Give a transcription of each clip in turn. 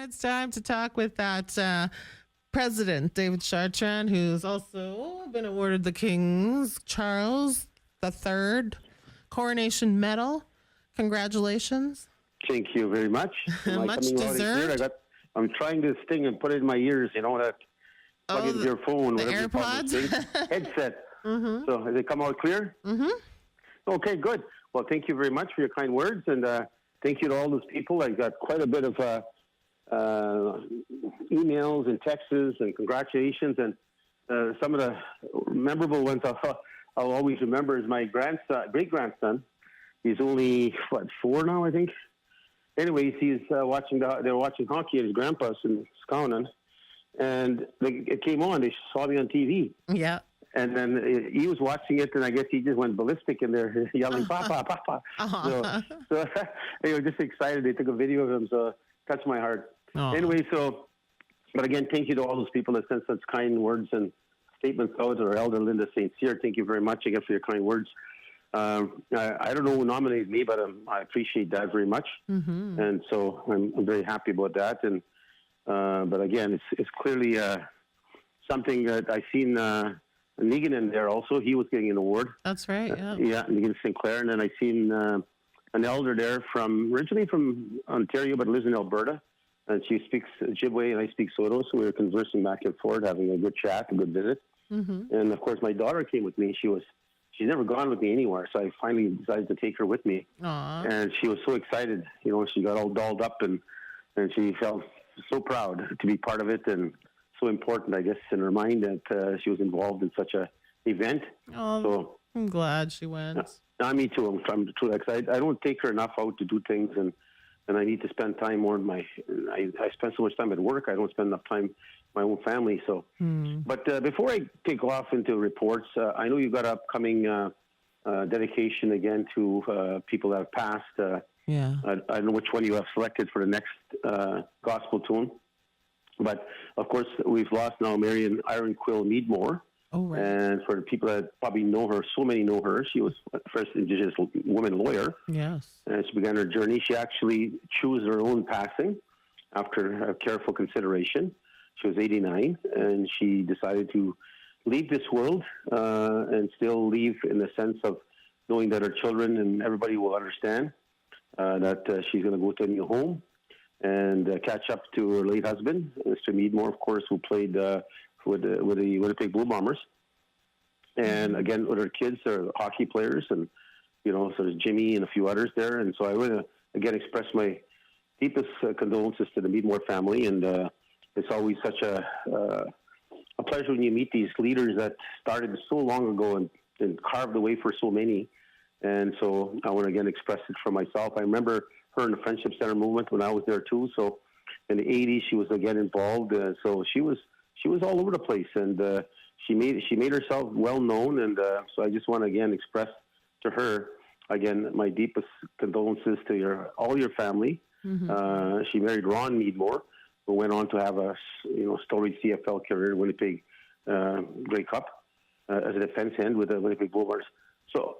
it's time to talk with that President David Chartrand, who's also been awarded the King's Charles III Coronation Medal. Congratulations. Thank you very much. Much deserved. I'm trying this thing and put it in my ears, that plug into your phone. The whatever AirPods? Headset. So has it come out clear? Mm-hmm. Okay, good. Well, thank you very much for your kind words, and thank you to all those people. I got quite a bit of emails and texts and congratulations, and some of the memorable ones I'll always remember is my great-grandson. He's only, 4 now, I think? Anyways, he's they were watching hockey at his grandpa's in Scotland, and it came on. They saw me on TV. Yeah. And then he was watching it, and I guess he just went ballistic in there, yelling, Papa, Papa. Uh-huh. So they were just excited. They took a video of him, so it touched my heart. Uh-huh. Anyway, but again, thank you to all those people that sent such kind words and statements out. Or Elder Linda St. Cyr, thank you very much again for your kind words. I don't know who nominated me, but I appreciate that very much. Mm-hmm. And so I'm very happy about that. And but again, it's clearly something that I've seen Negan in there also. He was getting an award. That's right, yeah. Yeah, Negan Sinclair. And then I seen an elder there originally from Ontario, but lives in Alberta. And she speaks Ojibwe and I speak Soto, so we were conversing back and forth, having a good chat, a good visit. Mm-hmm. And of course, my daughter came with me. She's never gone with me anywhere, so I finally decided to take her with me. Aww. And she was so excited. She got all dolled up, and she felt so proud to be part of it, and so important, I guess, in her mind that she was involved in such a event. Oh, so I'm glad she went. Me too. I'm true. I don't take her enough out to do things, and I need to spend time more in I spend so much time at work. I don't spend enough time with my own family. So, But before I take off into reports, I know you've got upcoming dedication again to people that have passed. Yeah. I don't know which one you have selected for the next gospel tune. But, of course, we've lost now Marion Iron Quill Meadmore. Oh, right. And for the people that probably know her, so many know her. She was the first Indigenous woman lawyer. Yes. And she began her journey. She actually chose her own passing after careful consideration. She was 89, and she decided to leave this world and still leave in the sense of knowing that her children and everybody will understand that she's going to go to a new home and catch up to her late husband, Mr. Meadmore, of course, who played with the Winnipeg Blue Bombers. And again, with her kids are hockey players, and so there's Jimmy and a few others there. And so I want to again express my deepest condolences to the Meadmore family. And it's always such a pleasure when you meet these leaders that started so long ago and carved the way for so many. And so I want to again express it for myself. I remember her in the Friendship Center movement when I was there too. So in the 80s, she was again involved. So she was all over the place, and she made herself well known. And so I just want to again express to her again my deepest condolences to all your family. Mm-hmm. She married Ron Meadmore, who went on to have a storied CFL career in Winnipeg Grey Cup as a defense end with the Winnipeg Bombers. So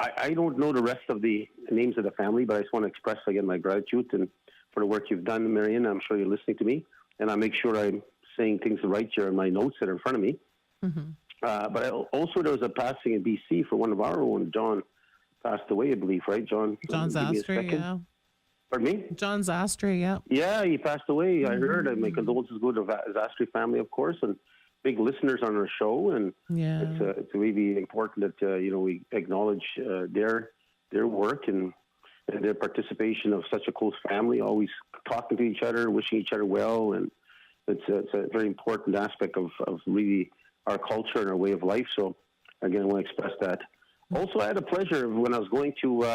I don't know the rest of the names of the family, but I just want to express again my gratitude and for the work you've done, Marion. I'm sure you're listening to me, and I'll make sure I'm saying things right here in my notes that are in front of me. Mm-hmm. But also there was a passing in BC for one of our own. John passed away, I believe, right? John Zastry, yeah. Pardon me? John Zastry, yeah. Yeah, he passed away. I heard. My condolences go to the Zastry family, of course, and big listeners on our show. And it's really important that we acknowledge their work and their participation of such a close family, always talking to each other, wishing each other well, and it's a very important aspect of really our culture and our way of life. So, again, I want to express that. Also, I had a pleasure when I was going to,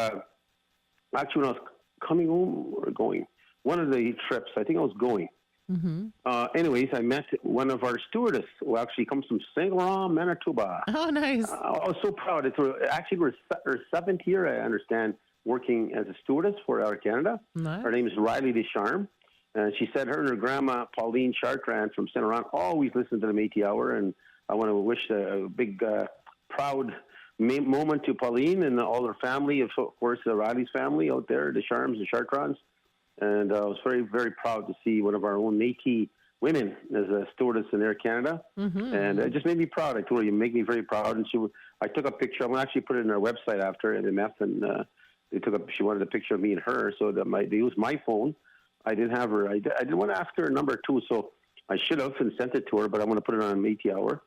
actually when I was coming home or going, one of the trips, I think I was going. Mm-hmm. Anyways, I met one of our stewardess who actually comes from St. Laurent, Manitoba. Oh, nice. I was so proud. It's actually her 7th year, I understand, working as a stewardess for Air Canada. Nice. Her name is Riley Descharmes. And she said her and her grandma, Pauline Chartrand from St. Laurent, always listen to the Métis Hour. And I want to wish a big, proud moment to Pauline and all her family, of course, the Riley's family out there, the Charms and Chartrands. And I was very, very proud to see one of our own Métis women as a stewardess in Air Canada. And it just made me proud. I told her, you make me very proud. And I took a picture. I'm going to actually put it in our website after MMF. And she wanted a picture of me and her. So that they used my phone. I didn't have her. I didn't want to ask her a number too. So I should have and sent it to her, but I'm going to put it on Métis Hour.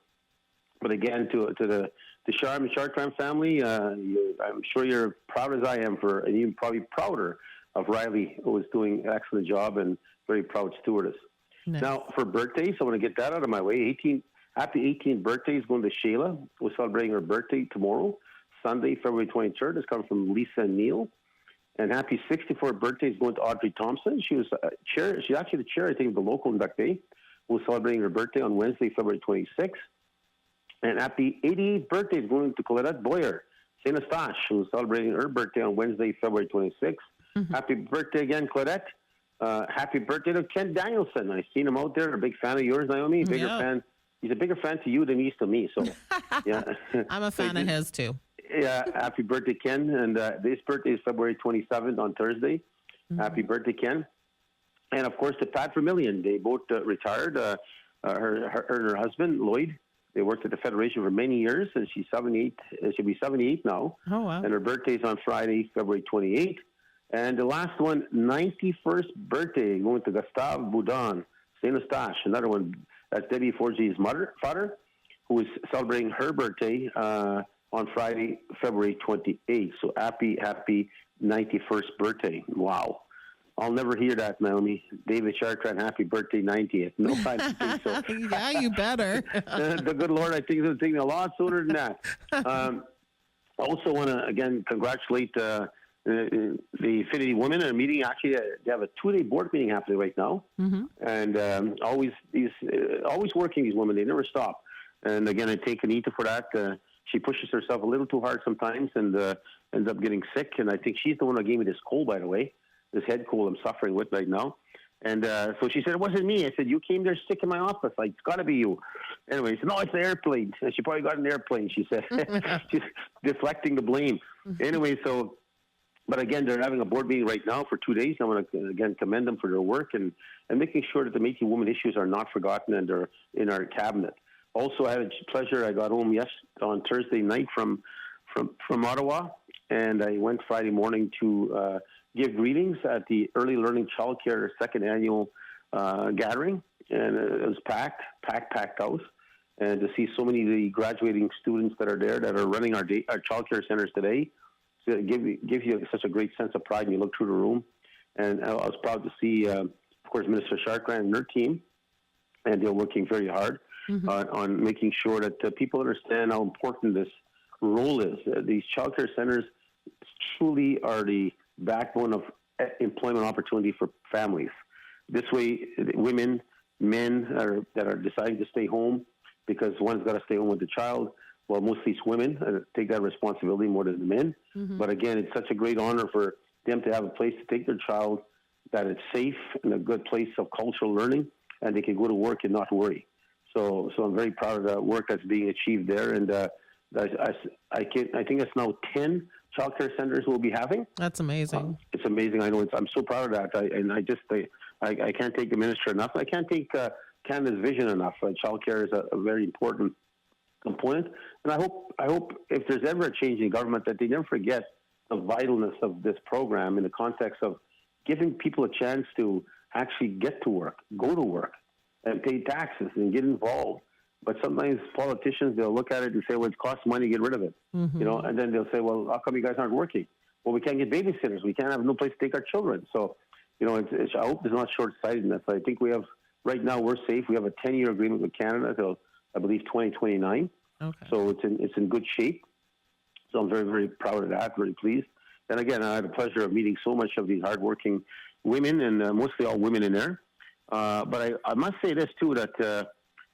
But again, to the Chartrand family, I'm sure you're proud as I am and you're probably prouder of Riley, who is doing an excellent job and very proud stewardess. Nice. Now, for birthdays, I want to get that out of my way. Happy 18th birthday is going to Shayla. We're celebrating her birthday tomorrow, Sunday, February 23rd. It's coming from Lisa and Neil. And happy 64th birthday is going to Audrey Thompson. She's actually the chair, I think, of the local inductee, who's celebrating her birthday on Wednesday, February 26th. And happy 88th birthday is going to Colette Boyer, St. Eustache, who's celebrating her birthday on Wednesday, February 26th. Happy birthday again, Claudette. Happy birthday to Ken Danielson. I've seen him out there. A big fan of yours, Naomi. Fan. He's a bigger fan to you than he is to me. So, yeah. I'm a fan of his, too. Yeah, happy birthday, Ken. And this birthday is February 27th on Thursday. Happy birthday, Ken. And, of course, to Pat Vermillion. They both retired. Her and her husband, Lloyd, they worked at the Federation for many years. And she's 78. She'll be 78 now. Oh, wow. And her birthday is on Friday, February 28th. And the last one, 91st birthday, going to Gustave Boudon, St. Eustache. Another one, that's Debbie Forgy's father, who is celebrating her birthday on Friday, February 28th. So happy 91st birthday. Wow. I'll never hear that, Naomi. David Chartrand, happy birthday, 90th. No, I don't think so. Yeah, you better. The good Lord, I think it's going to take me a lot sooner than that. I also want to, again, congratulate the Affinity Women in a meeting. Actually, they have a 2-day board meeting happening right now, and always working. These women, they never stop. And again, I take Anita for that. She pushes herself a little too hard sometimes, and ends up getting sick. And I think she's the one that gave me this cold, by the way, this head cold I'm suffering with right now. And so she said, it wasn't me. I said, you came there sick in my office. Like, it's got to be you. Anyway, she said, no, it's the airplane. And she probably got an airplane, she said. She's deflecting the blame. Anyway, so. But again, they're having a board meeting right now for 2 days. I want to, again, commend them for their work and making sure that the Métis women issues are not forgotten and they're in our cabinet. Also, I had a pleasure. I got home on Thursday night from Ottawa, and I went Friday morning to give greetings at the Early Learning Childcare second annual gathering. And it was packed house. And to see so many of the graduating students that are there that are running our childcare centers today, give you such a great sense of pride when you look through the room. And I was proud to see, of course, Minister Chartrand and her team, and they're working very hard on making sure that people understand how important this role is. These childcare centers truly are the backbone of employment opportunity for families. This way, women, men that are deciding to stay home because one's got to stay home with the child. Well, mostly it's women take that responsibility more than the men. But again, it's such a great honor for them to have a place to take their child, that it's safe and a good place of cultural learning, and they can go to work and not worry. So I'm very proud of the work that's being achieved there. And I think it's now 10 childcare centers we'll be having. That's amazing. It's amazing. I know. I'm so proud of that. I can't take the minister enough. I can't take Canada's vision enough. Childcare is a very important component, and I hope if there's ever a change in government that they never forget the vitalness of this program in the context of giving people a chance to actually get to work, go to work, and pay taxes and get involved. But sometimes politicians, they'll look at it and say, well, it costs money to get rid of it, and then they'll say, well, how come you guys aren't working? Well, we can't get babysitters. We can't have no place to take our children. So, I hope there's not short-sightedness. I think right now we're safe. We have a 10-year agreement with Canada till, I believe, 2029. Okay. So it's in good shape. So I'm very, very proud of that, very pleased. And again, I had the pleasure of meeting so much of these hardworking women, and mostly all women in there. But I must say this, too, that,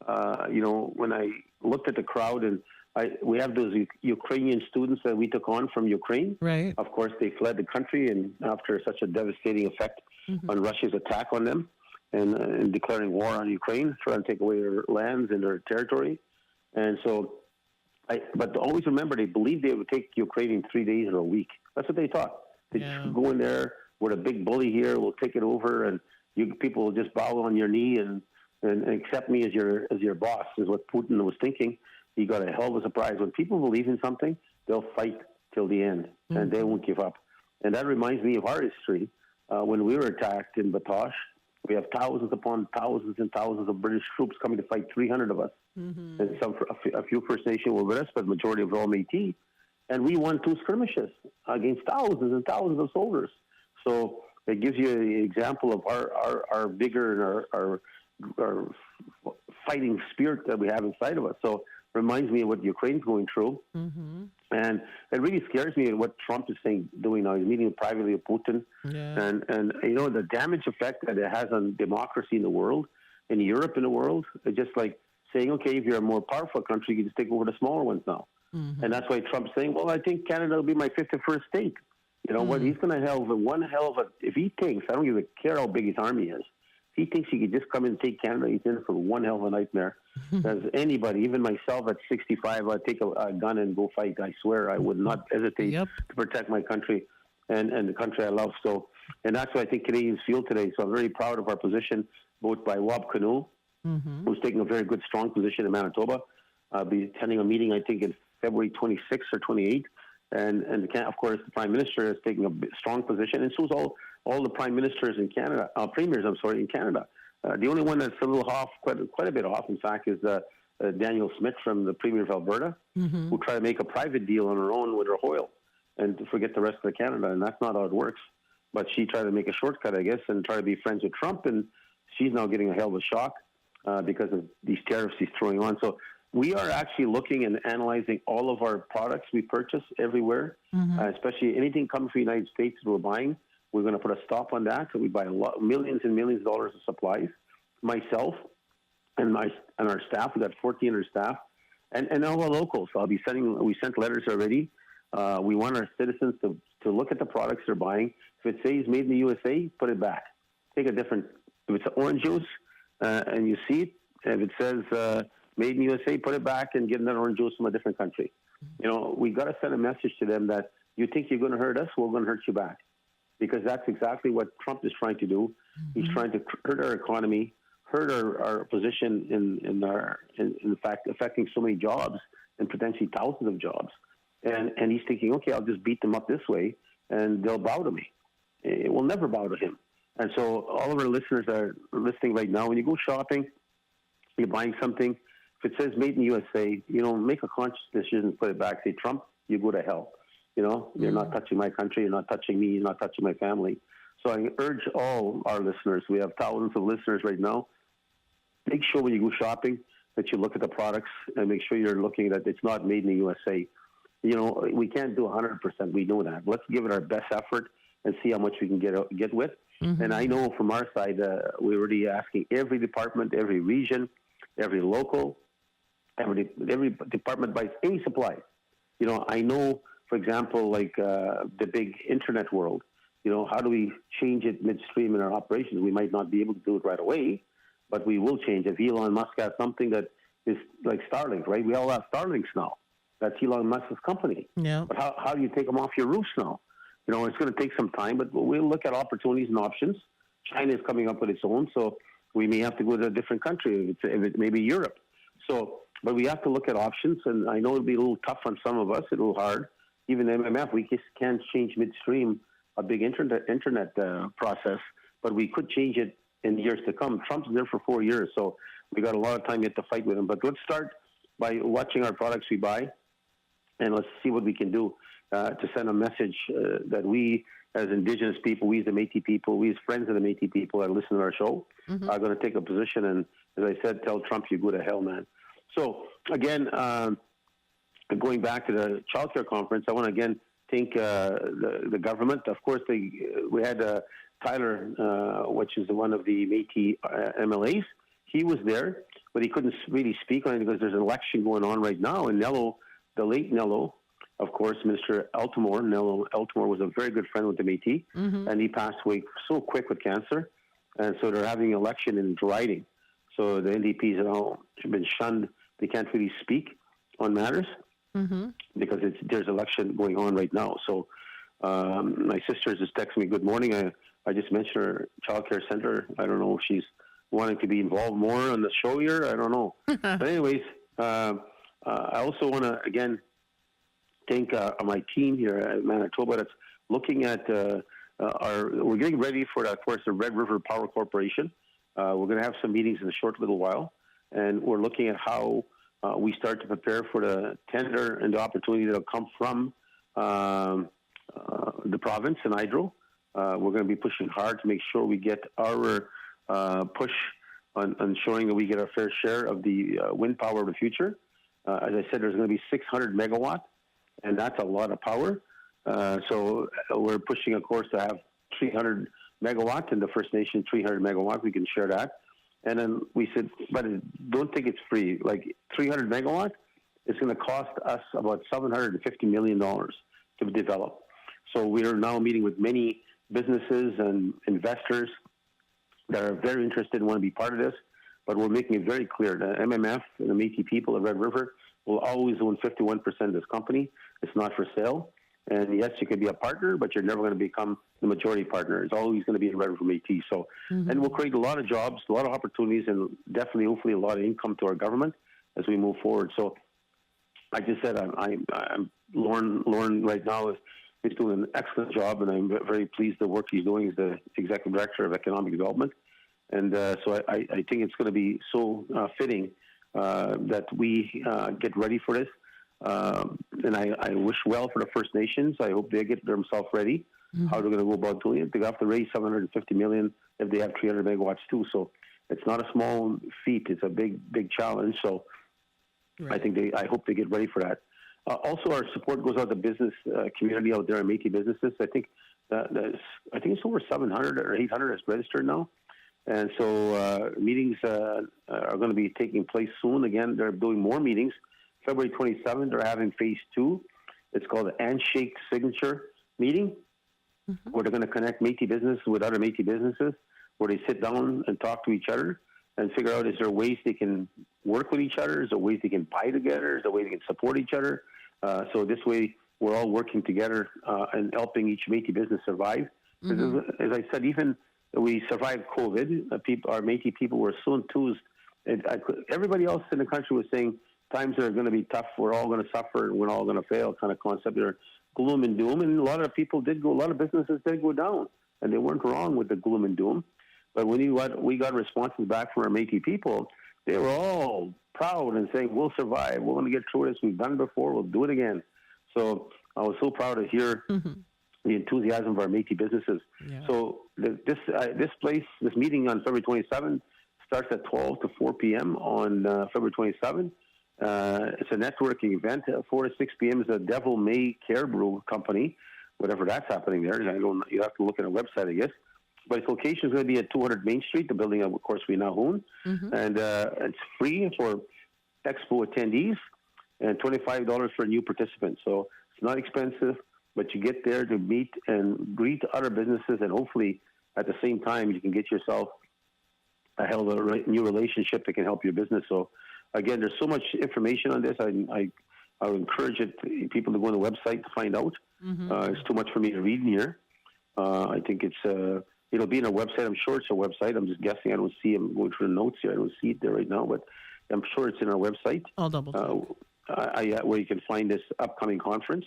when I looked at the crowd, and we have those Ukrainian students that we took on from Ukraine. Right. Of course, they fled the country, and after such a devastating effect on Russia's attack on them, and declaring war on Ukraine, trying to take away their lands and their territory. And so, but always remember, they believed they would take Ukraine in 3 days or a week. That's what they thought. They'd go in there, we're the big bully here. We'll take it over, and you people will just bow on your knee and accept me as your boss, is what Putin was thinking. He got a hell of a surprise. When people believe in something, they'll fight till the end, and they won't give up. And that reminds me of our history. When we were attacked in Batoche, we have thousands upon thousands and thousands of British troops coming to fight, 300 of us. And a few First Nation were with us, but the majority of all Métis. And we won 2 skirmishes against thousands and thousands of soldiers. So it gives you an example of our vigor and our fighting spirit that we have inside of us. So it reminds me of what Ukraine's going through. And it really scares me what Trump is doing now. He's meeting privately with Putin. And the damage effect that it has on democracy in the world, in Europe in the world, it's just like saying, okay, if you're a more powerful country, you can just take over the smaller ones now. And that's why Trump's saying, well, I think Canada will be my 51st state. You know what? He's going to have one hell of a, if he thinks, I don't even care how big his army is, if he thinks he could just come in and take Canada, he's in for one hell of a nightmare. As anybody, even myself at 65, I'd take a gun and go fight. I swear, I would not hesitate to protect my country and the country I love. So, and that's what I think Canadians feel today. So I'm very proud of our position, both by Wab Kinew, who's taking a very good, strong position in Manitoba. I'll be attending a meeting, I think, in February 26th or 28th. And of course, the Prime Minister is taking a strong position, and so is all the Prime Ministers in Canada, Premiers, in Canada. The only one that's a little off, quite a bit off, in fact, is Danielle Smith from the Premier of Alberta, who tried to make a private deal on her own with her oil and to forget the rest of Canada, and that's not how it works. But she tried to make a shortcut, I guess, and try to be friends with Trump, and she's now getting a hell of a shock because of these tariffs he's throwing on. So we are actually looking and analyzing all of our products we purchase everywhere, especially anything coming from the United States that we're buying. We're going to put a stop on that. So we buy millions and millions of dollars of supplies. Myself and our staff, we got 1,400 staff, and all our locals. So we sent letters already. We want our citizens to look at the products they're buying. If it says made in the USA, put it back. Take a different, if it's orange juice and you see it, if it says made in USA, put it back and get another orange juice from a different country. You know, we got to send a message to them that you think you're going to hurt us, we're going to hurt you back. Because that's exactly what Trump is trying to do. He's trying to hurt our economy, hurt our position in fact, affecting so many jobs and potentially thousands of jobs. And he's thinking, okay, I'll just beat them up this way and they'll bow to me. It will never bow to him. And so all of our listeners are listening right now. When you go shopping, you're buying something, if it says made in USA, make a conscious decision and put it back. Say, Trump, you go to hell. You're not touching my country. You're not touching me. You're not touching my family. So I urge all our listeners, we have thousands of listeners right now, make sure when you go shopping that you look at the products and make sure you're looking that it's not made in the USA. We can't do 100%. We know that. Let's give it our best effort and see how much we can get with. And I know from our side, we're already asking every department, every region, every local, every department buys any supply. I know, for example, like the big internet world, how do we change it midstream in our operations? We might not be able to do it right away, but we will change. If Elon Musk has something that is like Starlink, right? We all have Starlinks now. That's Elon Musk's company. Yeah. But how do you take them off your roofs now? It's going to take some time, but we'll look at opportunities and options. China is coming up with its own, so we may have to go to a different country, if it may be Europe. So, but we have to look at options, and I know it'll be a little tough on some of us, a little hard. Even MMF, we just can't change midstream a big internet process, but we could change it in years to come. Trump's there for 4 years, so we got a lot of time yet to fight with him. But let's start by watching our products we buy, and let's see what we can do to send a message that we, as Indigenous people, we as the Métis people, we as friends of the Métis people that listen to our show, are going to take a position and, as I said, tell Trump, you go to hell, man. So, again, going back to the child care conference, I want to again thank the government. Of course, we had Tyler, which is one of the Métis MLAs. He was there, but he couldn't really speak on it because there's an election going on right now. And Nello, the late Nello, of course, Minister Nello Eltimore was a very good friend with the Métis, and he passed away so quick with cancer. And so they're having an election in Dryden. So the NDPs have all been shunned. They can't really speak on matters because there's election going on right now. So My sister just texted me, good morning. I just mentioned her child care center. I don't know if she's wanting to be involved more on the show here. I don't know. But anyways, I also want to, again, thank my team here at Manitoba that's looking at we're getting ready for, of course, the Red River Power Corporation. We're going to have some meetings in a short little while, and we're looking at how we start to prepare for the tender and the opportunity that will come from the province and hydro. We're going to be pushing hard to make sure we get our push on ensuring that we get our fair share of the wind power of the future. As I said, there's going to be 600 megawatt, and that's a lot of power. So we're pushing, of course, to have 300 megawatt in the First Nation, 300 megawatt. We can share that. And then we said, but don't think it's free. Like 300 megawatt is going to cost us about $750 million to develop. So we are now meeting with many businesses and investors that are very interested and want to be part of this. But we're making it very clear that MMF and the Métis people of Red River will always own 51% of this company. It's not for sale. And yes, you can be a partner, but you're never going to become the majority partner. It's always going to be in Red River Métis. So, and we'll create a lot of jobs, a lot of opportunities, and definitely, hopefully, a lot of income to our government as we move forward. So, like I said, I'm Lauren right now is doing an excellent job, and I'm very pleased the work he's doing as the executive director of economic development. And so I think it's going to be so fitting that we get ready for this. And I wish well for the First Nations. I hope they get themselves ready. How they're going to go about doing it. They have to raise $750 million if they have 300 megawatts too. So it's not a small feat. It's a big challenge. So I think I hope they get ready for that. Also, our support goes out to business community out there in Métis businesses. I think it's over 700 or 800 that's registered now. And so meetings are going to be taking place soon. Again, they're doing more meetings. February 27th, they're having phase 2. It's called the Handshake Signature Meeting, where they're going to connect Métis businesses with other Métis businesses, where they sit down and talk to each other and figure out, is there ways they can work with each other? Is there ways they can buy together? Is there ways they can support each other? So this way, we're all working together and helping each Métis business survive. As I said, even we survived COVID, our Métis people were so enthused. Everybody else in the country was saying, times are going to be tough. We're all going to suffer. We're all going to fail. Kind of concept. They're gloom and doom, and a lot of people did go. A lot of businesses did go down, and they weren't wrong with the gloom and doom. But when we got responses back from our Métis people, they were all proud and saying, "We'll survive. We're going to get through this. We've done it before. We'll do it again." So I was so proud to hear the enthusiasm of our Métis businesses. Yeah. So this meeting on February 27th starts at 12 to 4 p.m. on February 27th. It's a networking event. 4 to 6 p.m. is a Devil May Care Brew company, whatever that's happening there. You have to look at a website, I guess. But its location is going to be at 200 Main Street, the building, of course, we now own. And it's free for Expo attendees and $25 for new participants. So it's not expensive, but you get there to meet and greet other businesses, and hopefully at the same time you can get yourself a hell of a new relationship that can help your business. So again, there's so much information on this. I would encourage people to go on the website to find out. It's too much for me to read in here. I think it'll be in our website. I'm sure it's our website. I'm just guessing. I don't see them going through the notes here. I don't see it there right now, but I'm sure it's in our website. I'll double check. Where you can find this upcoming conference.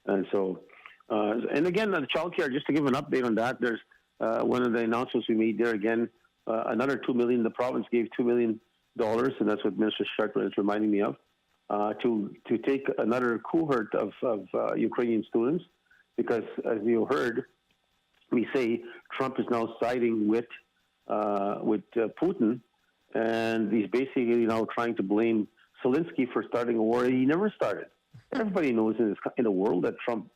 And so, and again, the child care, just to give an update on that, there's one of the announcements we made there again, another $2 million. The province gave $2 million, and that's what Minister Chartrand is reminding me of, to take another cohort of Ukrainian students, because as you heard me say, Trump is now siding with Putin, and he's basically now trying to blame Zelensky for starting a war he never started. Everybody knows in the world that Trump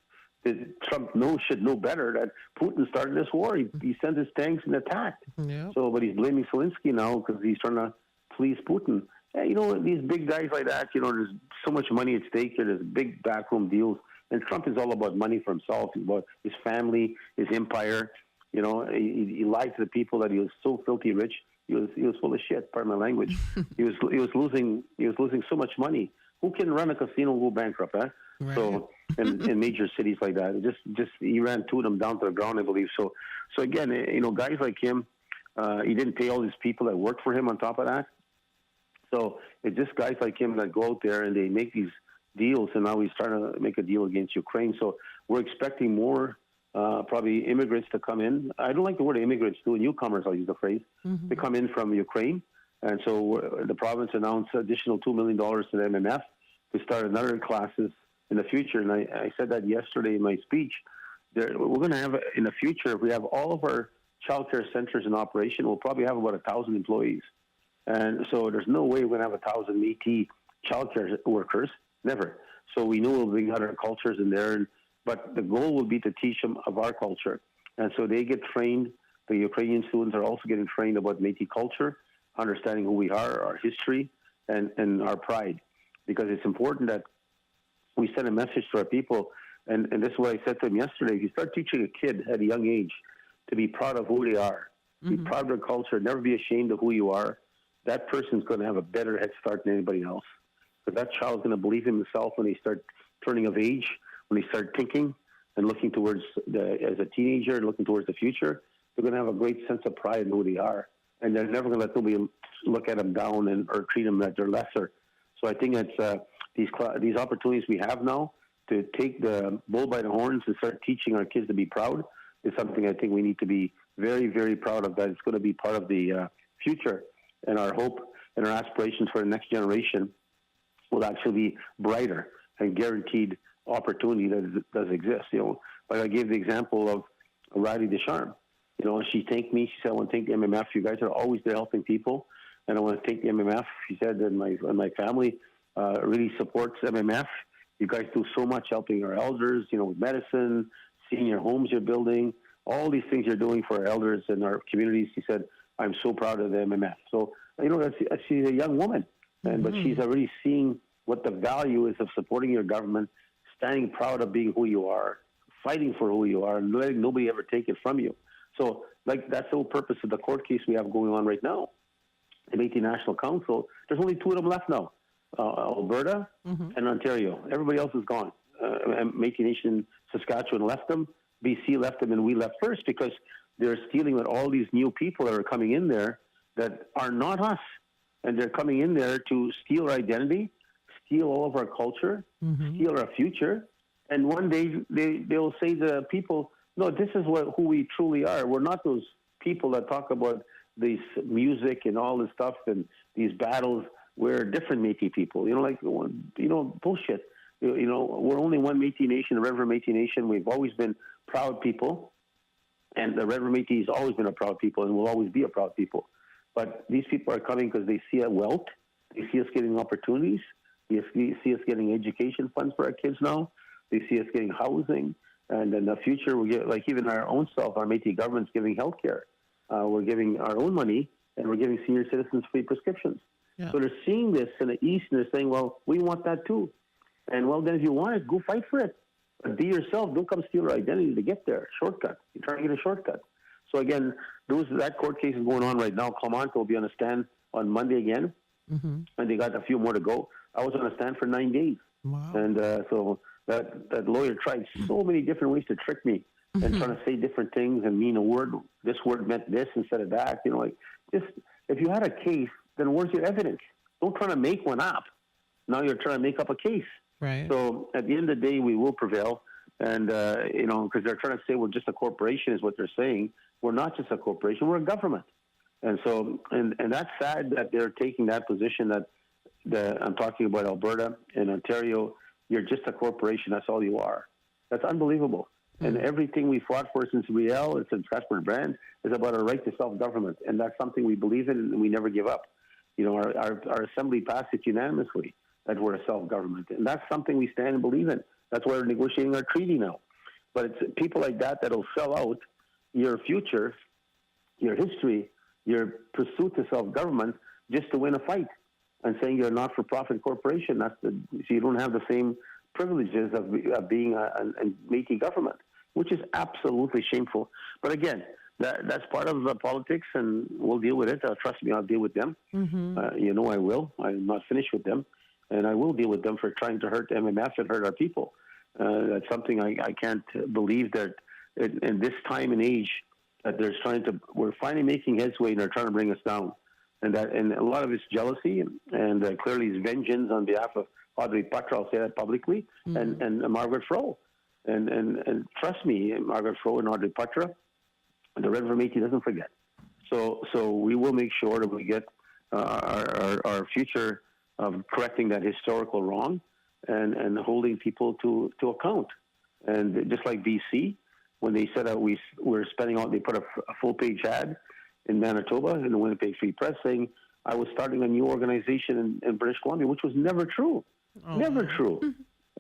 should know better that Putin started this war. He sent his tanks and attacked. Yeah. So, but he's blaming Zelensky now because he's trying to please Putin. And, these big guys like that, there's so much money at stake here. There's big backroom deals. And Trump is all about money for himself, about his family, his empire. He lied to the people that he was so filthy rich. He was full of shit, pardon my language. he was losing so much money Who can run a casino and go bankrupt, eh? Right. So in major cities like that, just he ran two of them down to the ground, I believe. So again, guys like him, he didn't pay all these people that worked for him on top of that. So it's just guys like him that go out there and they make these deals, and now he's trying to make a deal against Ukraine. So we're expecting more, probably immigrants to come in. I don't like the word immigrants, too. Newcomers, I'll use the phrase, to come in from Ukraine. And so the province announced additional $2 million to the MMF to start another classes in the future. And I said that yesterday in my speech. We're going to have, in the future, if we have all of our child care centers in operation, we'll probably have about 1,000 employees. And so there's no way we're going to have 1,000 Métis child care workers. Never. So we know we'll bring other cultures in there. But the goal will be to teach them of our culture. And so they get trained. The Ukrainian students are also getting trained about Métis culture, understanding who we are, our history, and our pride. Because it's important that we send a message to our people. And this is what I said to them yesterday. If you start teaching a kid at a young age to be proud of who they are, be proud of their culture, never be ashamed of who you are, that person's going to have a better head start than anybody else. Because that child's going to believe in himself when they start turning of age, when they start thinking and looking towards, as a teenager and looking towards the future. They're going to have a great sense of pride in who they are. And they're never going to let nobody look at them down or treat them that they're lesser. So I think that's these opportunities we have now to take the bull by the horns and start teaching our kids to be proud is something I think we need to be very, very proud of. That it's going to be part of the future, and our hope and our aspirations for the next generation will actually be brighter and guaranteed opportunity that does exist. Like I gave the example of Riley Deschamps. She thanked me. She said, "I want to thank the MMF. You guys are always there helping people, and I want to thank the MMF." She said that my family really supports MMF. You guys do so much helping our elders, with medicine, senior homes you're building, all these things you're doing for our elders and our communities. She said, "I'm so proud of the MMF." So, she's a young woman, but she's already seeing what the value is of supporting your government, standing proud of being who you are, fighting for who you are, and letting nobody ever take it from you. So, that's the whole purpose of the court case we have going on right now. The Métis National Council, there's only two of them left now. Alberta and Ontario. Everybody else is gone. Métis Nation, Saskatchewan left them, BC left them, and we left first because they're stealing with all these new people that are coming in there that are not us. And they're coming in there to steal our identity, steal all of our culture, steal our future. And one day they'll say to people, no, this is who we truly are. We're not those people that talk about this music and all this stuff and these battles. We're different Métis people, bullshit. We're only one Métis Nation, the Red River Métis Nation. We've always been proud people, and the Red River Métis has always been a proud people and will always be a proud people. But these people are coming because they see a wealth, they see us getting opportunities, they see us getting education funds for our kids now, they see us getting housing, and in the future we'll get, like even our own self, our Métis government's giving health care. We're giving our own money, and we're giving senior citizens free prescriptions. Yeah. So they're seeing this in the East, and they're saying, well, we want that too. And, well, then if you want it, go fight for it. But be yourself. Don't come steal our identity to get there. Shortcut. You're trying to get a shortcut. So, again, that court case is going on right now. Clement will be on a stand on Monday again, and they got a few more to go. I was on a stand for 9 days. Wow. And so that lawyer tried so many different ways to trick me and trying to say different things and mean a word. This word meant this instead of that. Just if you had a case, then where's your evidence? Don't try to make one up. Now you're trying to make up a case. Right. So at the end of the day, we will prevail. And, because they're trying to say we're just a corporation is what they're saying. We're not just a corporation. We're a government. And so, and that's sad that they're taking that position that I'm talking about Alberta and Ontario. You're just a corporation. That's all you are. That's unbelievable. And everything we fought for since Riel and since Casper Brand is about our right to self-government. And that's something we believe in and we never give up. Our assembly passed it unanimously that we're a self-government. And that's something we stand and believe in. That's why we're negotiating our treaty now. But it's people like that'll sell out your future, your history, your pursuit to self-government just to win a fight and saying you're a not-for-profit corporation. So you don't have the same privileges of being a Métis government, which is absolutely shameful. But again, that's part of politics, and we'll deal with it. Trust me, I'll deal with them. I will. I'm not finished with them. and I will deal with them for trying to hurt MMF and hurt our people. That's something I can't believe that in this time and age that we're finally making headway and they're trying to bring us down. And a lot of it's jealousy and clearly it's vengeance on behalf of Audrey Patra, I'll say that publicly, and Margaret Fro. And trust me, Margaret Fro and Audrey Patra, the Red for Métis doesn't forget. So we will make sure that we get our future of correcting that historical wrong and holding people to account. And just like BC, when they said that we're spending all, they put a full-page ad in Manitoba in the Winnipeg Free Press saying I was starting a new organization in British Columbia, which was never true. Never true.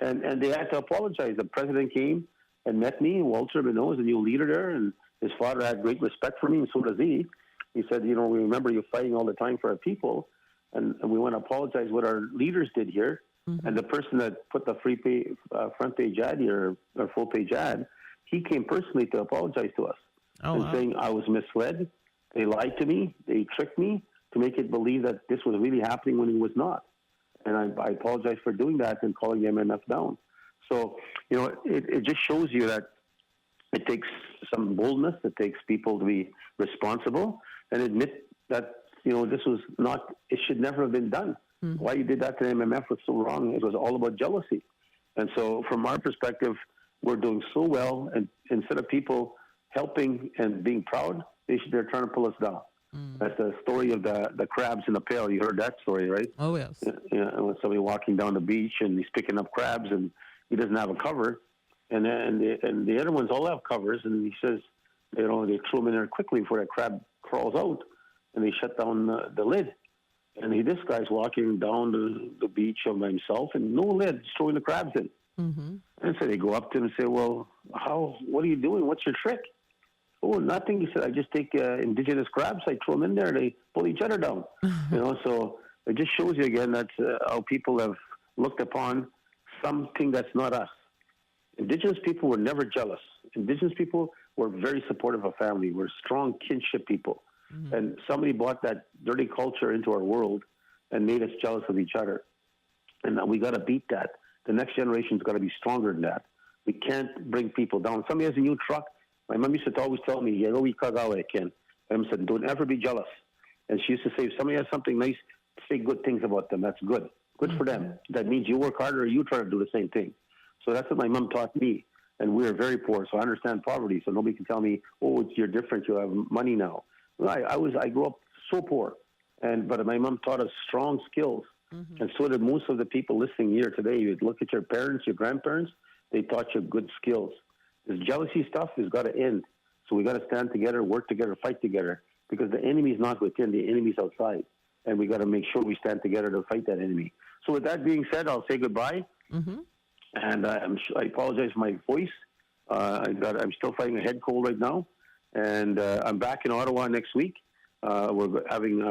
And they had to apologize. The president came and met me, Walter Minot is a new leader there, and his father had great respect for me, and so does he. He said, we remember you fighting all the time for our people, and we want to apologize what our leaders did here. And the person that put the front page ad here, or full page ad, he came personally to apologize to us saying I was misled. They lied to me. They tricked me to make it believe that this was really happening when it was not. And I apologize for doing that and calling the MMF down. So, it just shows you that it takes some boldness. It takes people to be responsible and admit that, this was not, it should never have been done. Why you did that to the MMF was so wrong. It was all about jealousy. And so from our perspective, we're doing so well. And instead of people helping and being proud, they're trying to pull us down. That's the story of the crabs in the pail. You heard that story, right? Oh, yes. When somebody walking down the beach and he's picking up crabs and he doesn't have a cover. And the other ones all have covers. And he says, they throw them in there quickly before that crab crawls out. And they shut down the lid. And this guy's walking down the beach by himself and no lid, just throwing the crabs in. And so they go up to him and say, well, what are you doing? What's your trick? Oh, nothing. He said, I just take indigenous crabs, I throw them in there, they pull each other down. So it just shows you again that how people have looked upon something that's not us. Indigenous people were never jealous. Indigenous people were very supportive of family. We're strong kinship people. And somebody brought that dirty culture into our world and made us jealous of each other. And we got to beat that. The next generation's got to be stronger than that. We can't bring people down. Somebody has a new truck. My mom used to always tell me, Ken. And I said, don't ever be jealous. And she used to say, if somebody has something nice, say good things about them. That's good. Good for them. That means you work harder or you try to do the same thing. So that's what my mom taught me. And we are very poor, so I understand poverty. So nobody can tell me, you're different. You have money now. I grew up so poor, but my mom taught us strong skills, and so did most of the people listening here today. You'd look at your parents, your grandparents; they taught you good skills. This jealousy stuff has got to end. So we got to stand together, work together, fight together, because the enemy's not within; the enemy's outside, and we got to make sure we stand together to fight that enemy. So with that being said, I'll say goodbye, and I apologize for my voice. I'm still fighting a head cold right now. And I'm back in Ottawa next week. We're having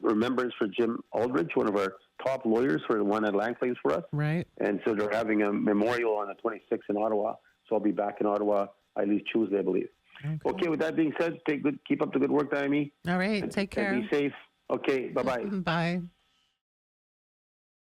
remembrance for Jim Aldridge, one of our top lawyers for the one that land claims for us. Right. And so they're having a memorial on the 26th in Ottawa. So I'll be back in Ottawa. I leave Tuesday, I believe. Okay, with that being said, keep up the good work, Naomi. All right, take care. And be safe. Okay, bye-bye. Bye.